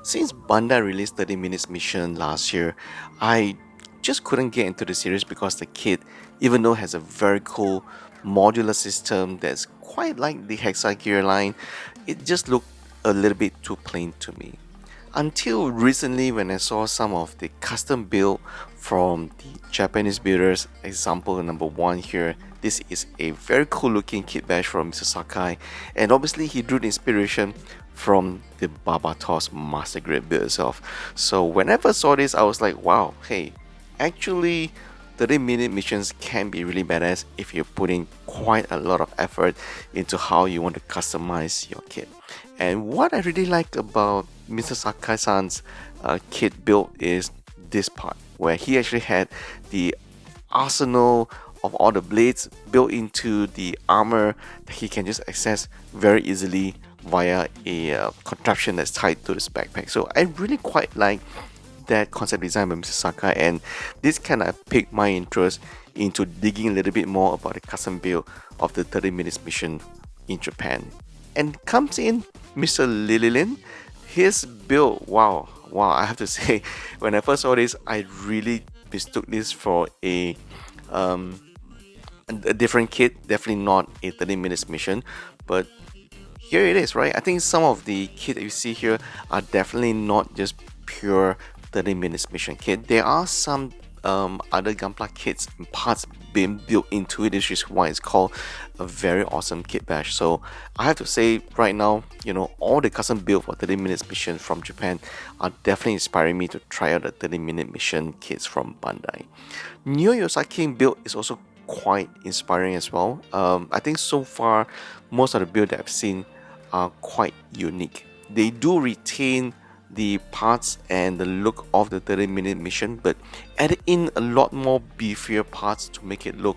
Since Bandai released 30 Minutes Mission last year, I just couldn't get into the series because the kit, even though has a very cool modular system that's quite like the Hexagear line, it just looked a little bit too plain to me. Until recently, when I saw some of the custom build from the Japanese builders, example number one here, this is a very cool looking Kitbash from Mr. Sakai, and obviously he drew the inspiration from the Barbatos Master Grade build itself. So whenever I saw this, I was like, wow, hey, actually 30-minute missions can be really badass if you put in quite a lot of effort into how you want to customize your kit. And what I really like about Mr. Sakai-san's kit build is this part, where he actually had the arsenal of all the blades built into the armor that he can just access very easily via a contraption that's tied to this backpack. So I really quite like that concept design by Mr. Sakai, and this kind of piqued my interest into digging a little bit more about the custom build of the 30 minutes mission in Japan. And comes in Mr. Lililin. His build, wow, I have to say, when I first saw this, I really mistook this for a different kit, definitely not a 30 minutes mission, but here it is, right? I think some of the kit that you see here are definitely not just pure 30 minutes mission kit. There are some other gunpla kits and parts being built into it, which is why it's called a very awesome kit bash. So I have to say right now, all the custom build for 30 minutes mission from Japan are definitely inspiring me to try out the 30-minute mission kits from Bandai. Neo Yosaki build is also quite inspiring as well. I think so far most of the build that I've seen are quite unique. They do retain the parts and the look of the 30-minute mission, but added in a lot more beefier parts to make it look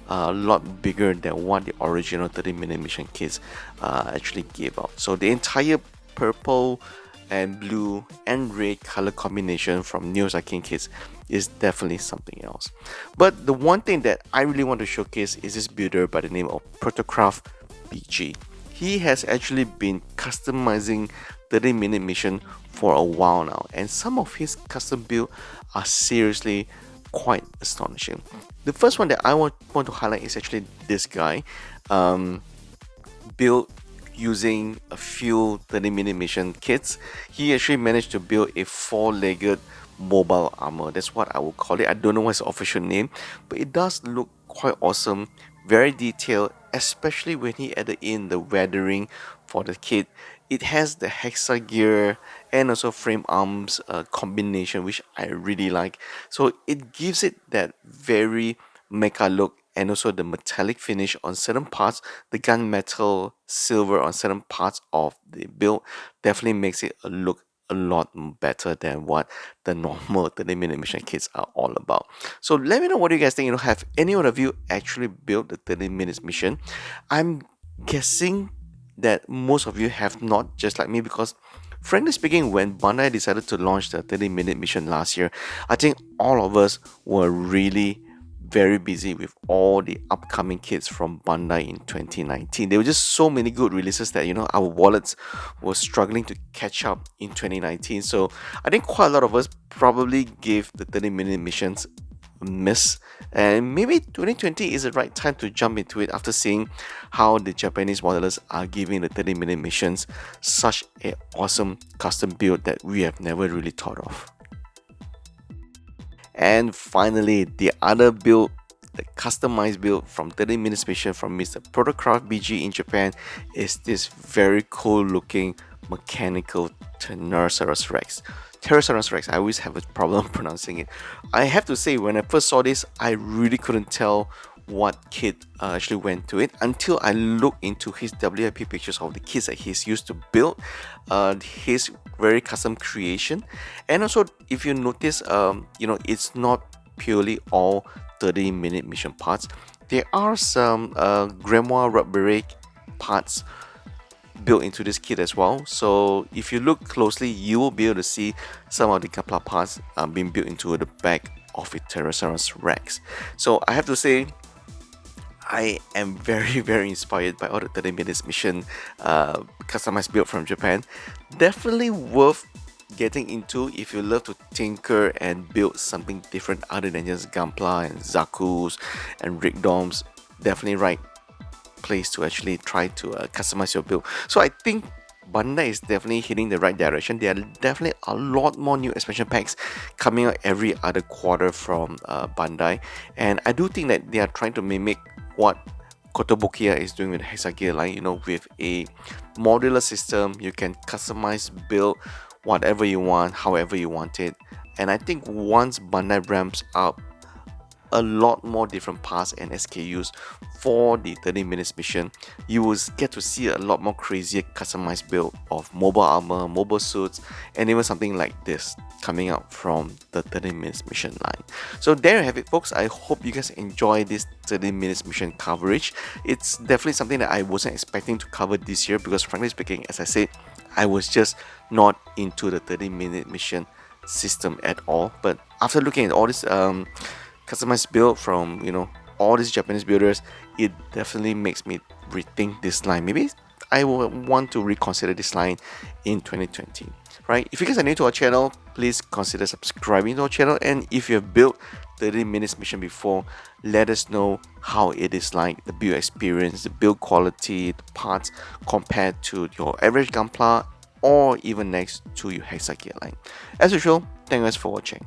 a lot bigger than what the original 30-minute mission kits actually gave out. So the entire purple and blue and red color combination from Neosaki kits is definitely something else. But the one thing that I really want to showcase is this builder by the name of Protocraft BG. He has actually been customizing 30-minute mission for a while now, and some of his custom builds are seriously quite astonishing. The first one that I want to highlight is actually this guy, built using a few 30-minute mission kits. He actually managed to build a four-legged mobile armor. That's what I would call it. I don't know what's the official name, but it does look quite awesome, very detailed, especially when he added in the weathering for the kit. It has the hexa gear and also frame arms combination, which I really like. So it gives it that very mecha look, and also the metallic finish on certain parts, the gunmetal silver on certain parts of the build definitely makes it look a lot better than what the normal 30-minute mission kits are all about. So let me know what you guys think. Have any one of you actually built the 30 minutes mission? I'm guessing that most of you have not, just like me, because frankly speaking, when Bandai decided to launch the 30-minute mission last year, I think all of us were really very busy with all the upcoming kits from Bandai in 2019. There were just so many good releases that our wallets were struggling to catch up in 2019. So I think quite a lot of us probably gave the 30-minute missions a miss, and maybe 2020 is the right time to jump into it after seeing how the Japanese modelers are giving the 30-minute missions such an awesome custom build that we have never really thought of. And finally, the other build, the customized build from 30 Minutes Mission from Mr. Protocraft BG in Japan, is this very cool looking mechanical Tyrannosaurus Rex. Tyrannosaurus Rex, I always have a problem pronouncing it. I have to say, when I first saw this, I really couldn't tell what kit actually went to it until I looked into his WIP pictures of the kits that he's used to build his very custom creation. And also, if you notice, it's not purely all 30-minute mission parts. There are some grimoire rubber parts built into this kit as well. So if you look closely, you will be able to see some of the gunpla parts being built into the back of a Tyrannosaurus Rex. So I have to say, I am very, very inspired by all the 30 minutes mission customized build from Japan. Definitely worth getting into if you love to tinker and build something different other than just gunpla and zakus and rig doms. Definitely right place to actually try to customize your build. So I think Bandai is definitely heading the right direction. There are definitely a lot more new expansion packs coming out every other quarter from Bandai, and I do think that they are trying to mimic what Kotobukiya is doing with the Hexagear line. You know, with a modular system, you can customize, build whatever you want, however you want it. And I think once Bandai ramps up a lot more different paths and SKUs for the 30 minutes mission, you will get to see a lot more crazier customized build of mobile armor, mobile suits, and even something like this coming out from the 30 minutes mission line. So there you have it, folks. I hope you guys enjoy this 30 minutes mission coverage. It's definitely something that I wasn't expecting to cover this year because, frankly speaking, as I said, I was just not into the 30-minute mission system at all. But after looking at all this customized build from all these Japanese builders, it definitely makes me rethink this line. Maybe I will want to reconsider this line in 2020. Right? If you guys are new to our channel, please consider subscribing to our channel. And if you have built 30 minutes mission before, let us know how it is like, the build experience, the build quality, the parts compared to your average gunpla or even next to your Hexagear line. As usual, thank you guys for watching.